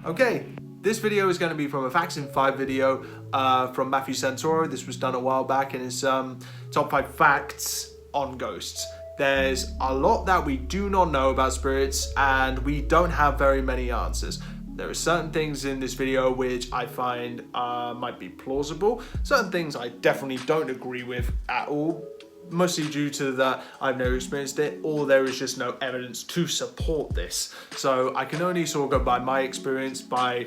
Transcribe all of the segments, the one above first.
Okay, this video is going to be from a Facts in 5 video from Matthew Santoro. This was done a while back in his top 5 facts on ghosts. There's a lot that we do not know about spirits, and we don't have very many answers. There are certain things in this video which I find might be plausible. Certain things I definitely don't agree with at all, mostly due to that I've never experienced it, or there is just no evidence to support this. So I can only sort of go by my experience, by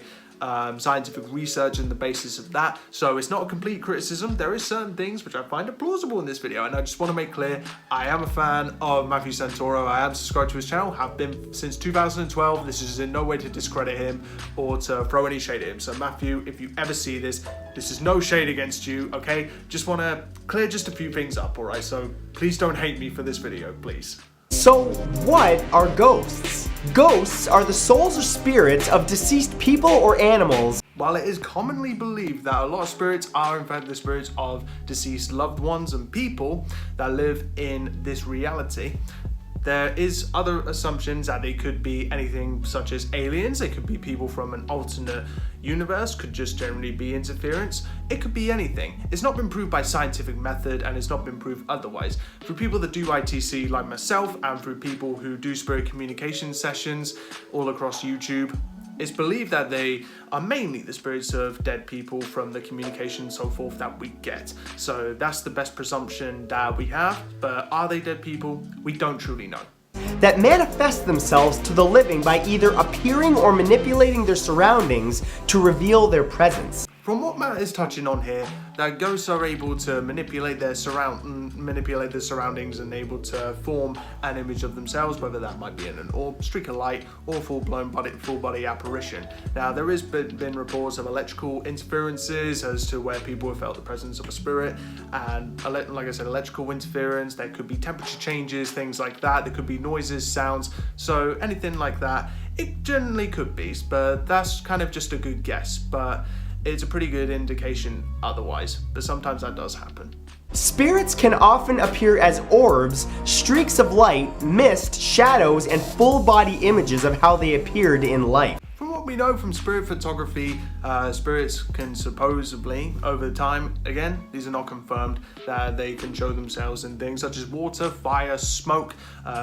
scientific research and the basis of that. So it's not a complete criticism. There is certain things which I find are plausible in this video, and I just want to make clear I am a fan of Matthew Santoro. I am subscribed to his channel, have been since 2012. This is in no way to discredit him or to throw any shade at him. So Matthew, if you ever see this, this is no shade against you, okay? Just want to clear just a few things up, all right? So please don't hate me for this video, please. So what are ghosts? Ghosts are the souls or spirits of deceased people or animals. While it is commonly believed that a lot of spirits are in fact the spirits of deceased loved ones and people that live in this reality, there is other assumptions that they could be anything such as aliens. They could be people from an alternate universe, could just generally be interference. It could be anything. It's not been proved by scientific method, and it's not been proved otherwise. Through people that do ITC like myself, and through people who do spirit communication sessions all across YouTube, it's believed that they are mainly the spirits of dead people from the communication and so forth that we get. So that's the best presumption that we have, but are they dead people? We don't truly know. That manifest themselves to the living by either appearing or manipulating their surroundings to reveal their presence. From what Matt is touching on here, that ghosts are able to manipulate their surroundings and able to form an image of themselves, whether that might be in an orb, streak of light, or full-blown full-body apparition. Now, there has been reports of electrical interferences as to where people have felt the presence of a spirit, and like I said, electrical interference. There could be temperature changes, things like that. There could be noises, sounds, so anything like that. It generally could be, but that's kind of just a good guess. But it's a pretty good indication otherwise, but sometimes that does happen. Spirits can often appear as orbs, streaks of light, mist, shadows, and full body images of how they appeared in life. From what we know from spirit photography, spirits can supposedly, over time, again, these are not confirmed, that they can show themselves in things such as water, fire, smoke,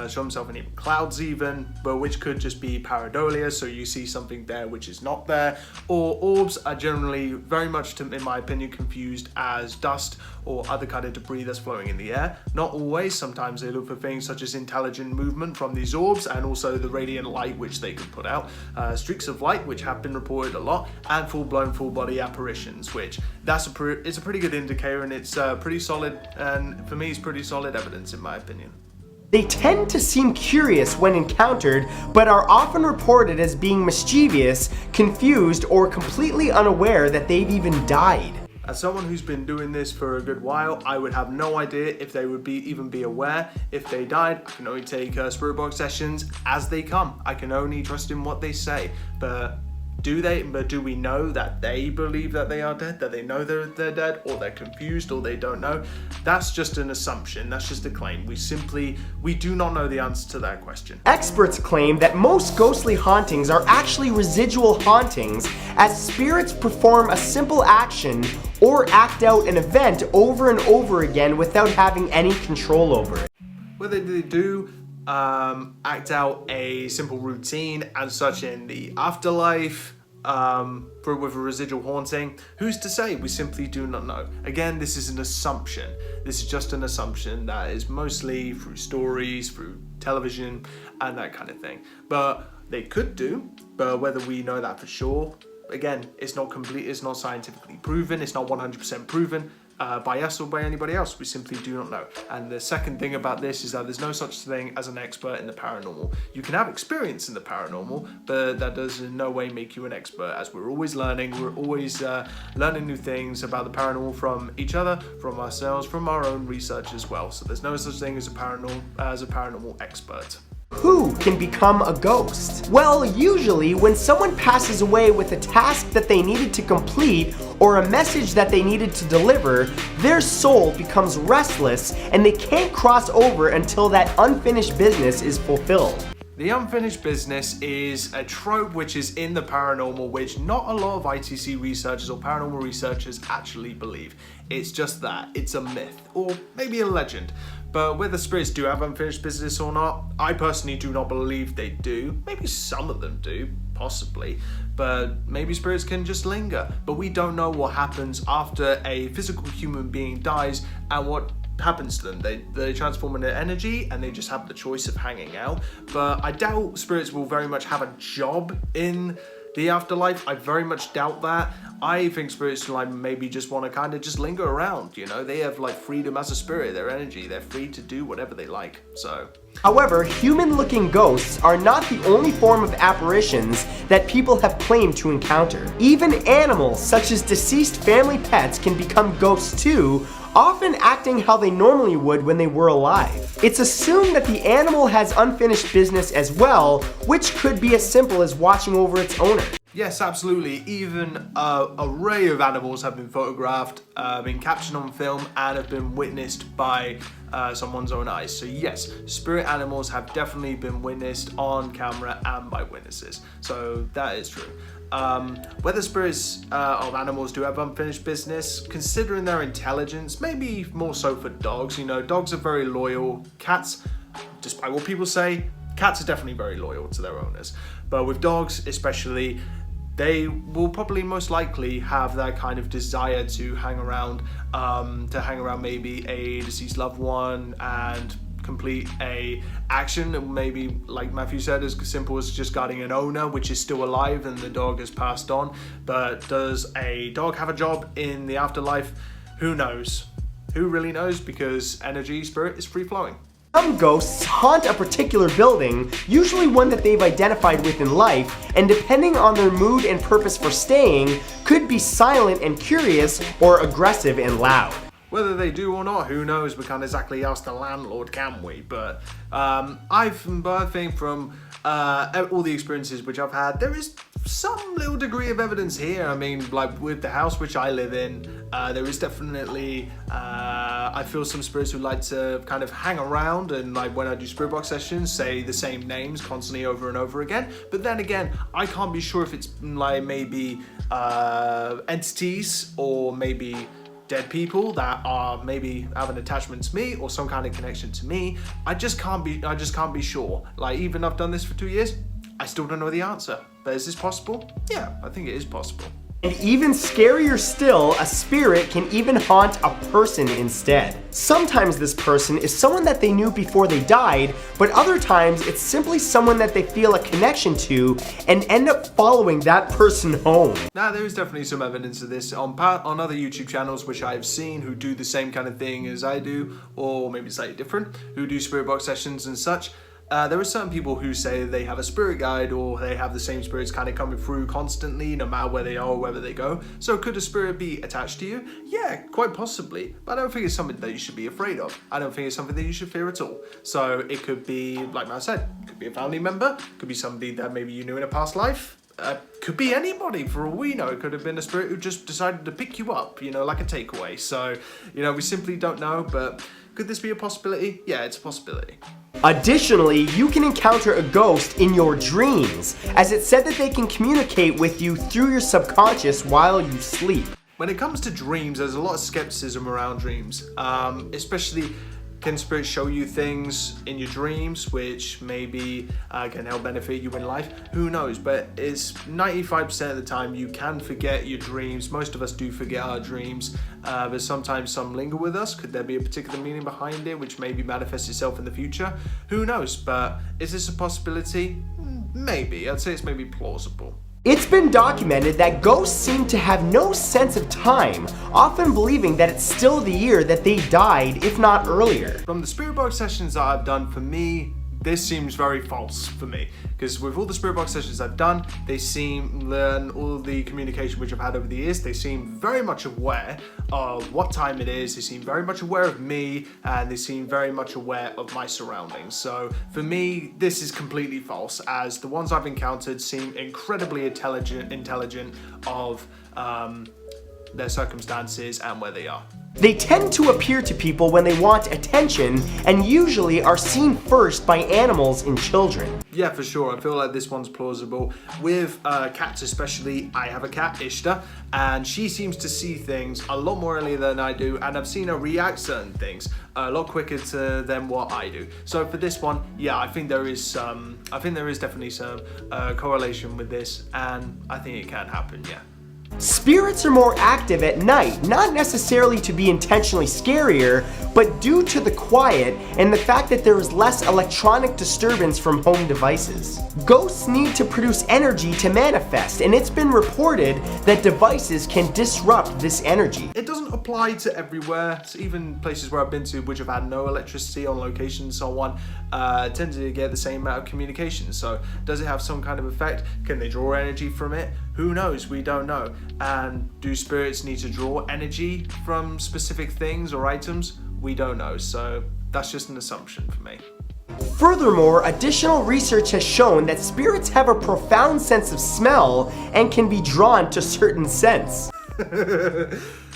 show themselves in even clouds even, but which could just be pareidolia, so you see something there which is not there. Or orbs are generally very much, in my opinion, confused as dust or other kind of debris that's flowing in the air. Not always. Sometimes they look for things such as intelligent movement from these orbs, and also the radiant light which they can put out. Streaks of light, which have been reported a lot, and full-blown full-body apparitions, which it's a pretty good indicator, and it's pretty solid, and for me it's pretty solid evidence in my opinion. They tend to seem curious when encountered, but are often reported as being mischievous, confused, or completely unaware that they've even died. As someone who's been doing this for a good while, I would have no idea if they would even be aware if they died. I can only take spirit box sessions as they come. I can only trust in what they say. But do we know that they believe that they are dead, that they know they're dead, or they're confused, or they don't know? That's just an assumption. That's just a claim. We do not know the answer to that question. Experts claim that most ghostly hauntings are actually residual hauntings, as spirits perform a simple action or act out an event over and over again without having any control over it. Whether they do act out a simple routine and such in the afterlife, with a residual haunting, who's to say? We simply do not know. Again, this is an assumption. This is just an assumption that is mostly through stories, through television, and that kind of thing. But they could do, but whether we know that for sure, again, it's not complete, it's not scientifically proven, it's not 100% proven by us or by anybody else. We simply do not know. And the second thing about this is that there's no such thing as an expert in the paranormal. You can have experience in the paranormal, but that does in no way make you an expert, as we're always learning. We're always learning new things about the paranormal from each other, from ourselves, from our own research as well. So there's no such thing as a paranormal expert. Who can become a ghost? Well, usually when someone passes away with a task that they needed to complete or a message that they needed to deliver, their soul becomes restless and they can't cross over until that unfinished business is fulfilled. The unfinished business is a trope which is in the paranormal, which not a lot of ITC researchers or paranormal researchers actually believe. It's just that. It's a myth, or maybe a legend. But whether spirits do have unfinished business or not, I personally do not believe they do. Maybe some of them do, possibly. But maybe spirits can just linger. But we don't know what happens after a physical human being dies and what happens to them. They transform into energy and they just have the choice of hanging out. But I doubt spirits will very much have a job in the afterlife. I very much doubt that. I think spirits like maybe just want to kind of just linger around, you know? They have like freedom as a spirit, their energy. They're free to do whatever they like, so. However, human-looking ghosts are not the only form of apparitions that people have claimed to encounter. Even animals, such as deceased family pets, can become ghosts too, often acting how they normally would when they were alive. It's assumed that the animal has unfinished business as well, which could be as simple as watching over its owner. Yes, absolutely. Even an array of animals have been photographed, been captured on film, and have been witnessed by someone's own eyes. So yes, spirit animals have definitely been witnessed on camera and by witnesses. So that is true. Whether spirits of animals do have unfinished business, considering their intelligence, maybe more so for dogs. You know, dogs are very loyal. Cats, despite what people say, cats are definitely very loyal to their owners. But with dogs especially, they will probably most likely have that kind of desire to hang around maybe a deceased loved one and complete a action, maybe like Matthew said, as simple as just guarding an owner which is still alive and the dog has passed on. But does a dog have a job in the afterlife? Who knows? Who really knows? Because energy, spirit is free flowing. Some ghosts haunt a particular building, usually one that they've identified with in life, and depending on their mood and purpose for staying, could be silent and curious or aggressive and loud. Whether they do or not, who knows? We can't exactly ask the landlord, can we? But I think from all the experiences which I've had, there is some little degree of evidence here. I mean, like with the house which I live in, there is definitely, I feel some spirits who like to kind of hang around and like when I do spirit box sessions, say the same names constantly over and over again. But then again, I can't be sure if it's like maybe entities or maybe dead people that are maybe have an attachment to me or some kind of connection to me. I just can't be sure. Like even I've done this for 2 years, I still don't know the answer. But is this possible? Yeah, I think it is possible. And even scarier still, a spirit can even haunt a person instead. Sometimes this person is someone that they knew before they died, but other times it's simply someone that they feel a connection to and end up following that person home. Now, there is definitely some evidence of this on other YouTube channels which I have seen who do the same kind of thing as I do, or maybe slightly different, who do spirit box sessions and such. There are certain people who say they have a spirit guide or they have the same spirits kind of coming through constantly no matter where they are or wherever they go. So could a spirit be attached to you? Yeah, quite possibly. But I don't think it's something that you should be afraid of. I don't think it's something that you should fear at all. So it could be, like I said, it could be a family member, could be somebody that maybe you knew in a past life. Could be anybody for all we know. It could have been a spirit who just decided to pick you up, you know, like a takeaway. So, you know, we simply don't know, but could this be a possibility? Yeah, it's a possibility. Additionally, you can encounter a ghost in your dreams, as it's said that they can communicate with you through your subconscious while you sleep. When it comes to dreams, there's a lot of skepticism around dreams, especially can spirits show you things in your dreams which maybe can help benefit you in life? Who knows? But it's 95% of the time you can forget your dreams. Most of us do forget our dreams, but sometimes some linger with us. Could there be a particular meaning behind it which maybe manifests itself in the future? Who knows? But is this a possibility? Maybe. I'd say it's maybe plausible. It's been documented that ghosts seem to have no sense of time, often believing that it's still the year that they died, if not earlier. From the spirit box sessions that I've done, for me, this seems very false for me, because with all the spirit box sessions I've done, they seem, and all the communication which I've had over the years, they seem very much aware of what time it is, they seem very much aware of me, and they seem very much aware of my surroundings. So for me, this is completely false, as the ones I've encountered seem incredibly intelligent of their circumstances and where they are. They tend to appear to people when they want attention and usually are seen first by animals and children. Yeah, for sure. I feel like this one's plausible. With cats especially, I have a cat, Ishta, and she seems to see things a lot more earlier than I do, and I've seen her react certain things a lot quicker than what I do. So for this one, yeah, I think there is definitely some correlation with this, and I think it can happen, yeah. Spirits are more active at night, not necessarily to be intentionally scarier, but due to the quiet and the fact that there is less electronic disturbance from home devices. Ghosts need to produce energy to manifest, and it's been reported that devices can disrupt this energy. It doesn't apply to everywhere, so even places where I've been to which have had no electricity on location and so on, tend to get the same amount of communication. So does it have some kind of effect? Can they draw energy from it? Who knows? We don't know. And do spirits need to draw energy from specific things or items? We don't know. So that's just an assumption for me. Furthermore, additional research has shown that spirits have a profound sense of smell and can be drawn to certain scents.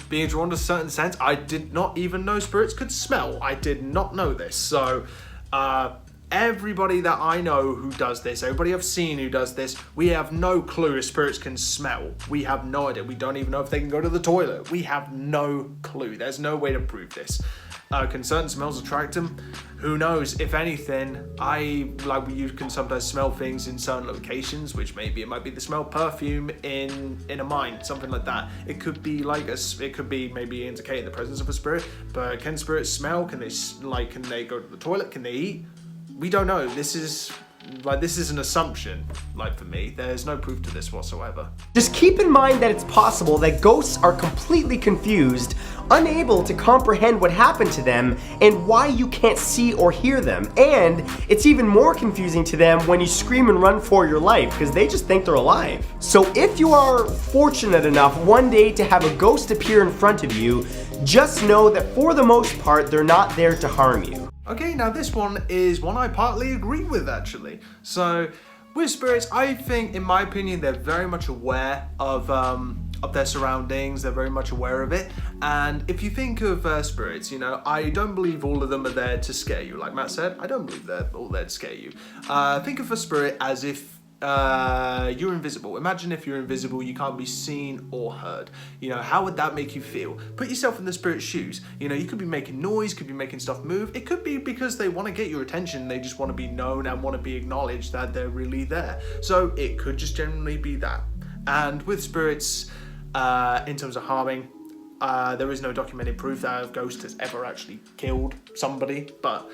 Being drawn to certain scents, I did not even know spirits could smell. I did not know this. So, everybody that I know who does this, everybody I've seen who does this, we have no clue if spirits can smell. We have no idea. We don't even know if they can go to the toilet. We have no clue. There's no way to prove this. Can certain smells attract them? Who knows? If anything, you can sometimes smell things in certain locations, which maybe it might be the smell of perfume in a mine, something like that. It could be it could be maybe indicating the presence of a spirit. But can spirits smell? Can they go to the toilet? Can they eat? We don't know. This is an assumption, for me. There's no proof to this whatsoever. Just keep in mind that it's possible that ghosts are completely confused, unable to comprehend what happened to them and why you can't see or hear them. And it's even more confusing to them when you scream and run for your life because they just think they're alive. So if you are fortunate enough one day to have a ghost appear in front of you, just know that for the most part, they're not there to harm you. Okay, now this one is one I partly agree with, actually. So, with spirits, I think, in my opinion, they're very much aware of their surroundings. They're very much aware of it. And if you think of spirits, I don't believe all of them are there to scare you. Like Matt said, I don't believe they're all there to scare you. Think of a spirit as if you're invisible. Imagine if you're invisible, you can't be seen or heard. How would that make you feel? Put yourself in the spirit's shoes. You could be making noise, could be making stuff move. It could be because they want to get your attention. They just want to be known and want to be acknowledged that they're really there. So it could just generally be that. And with spirits, in terms of harming, there is no documented proof that a ghost has ever actually killed somebody, but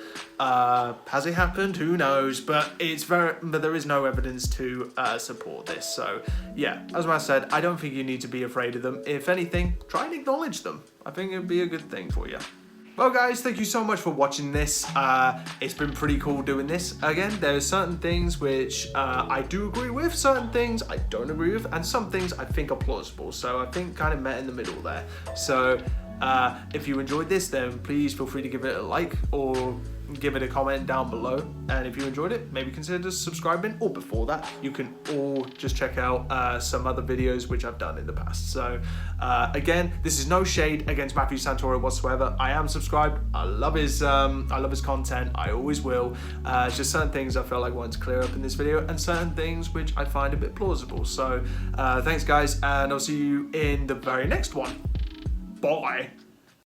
has it happened? Who knows? But there is no evidence to support this. So yeah, as I said, I don't think you need to be afraid of them. If anything, try and acknowledge them. I think it'd be a good thing for you. Well guys, thank you so much for watching this. It's been pretty cool doing this. Again, there's certain things which I do agree with, certain things I don't agree with, and some things I think are plausible. So I think kind of met in the middle there. So if you enjoyed this, then please feel free to give it a like or give it a comment down below. And if you enjoyed it, maybe consider subscribing, or before that, you can all just check out some other videos which I've done in the past. So again, this is no shade against Matthew Santoro whatsoever. I am subscribed. I love his content. I always will. It's just certain things I felt like I wanted to clear up in this video, and certain things which I find a bit plausible. So thanks guys, and I'll see you in the very next one. Bye.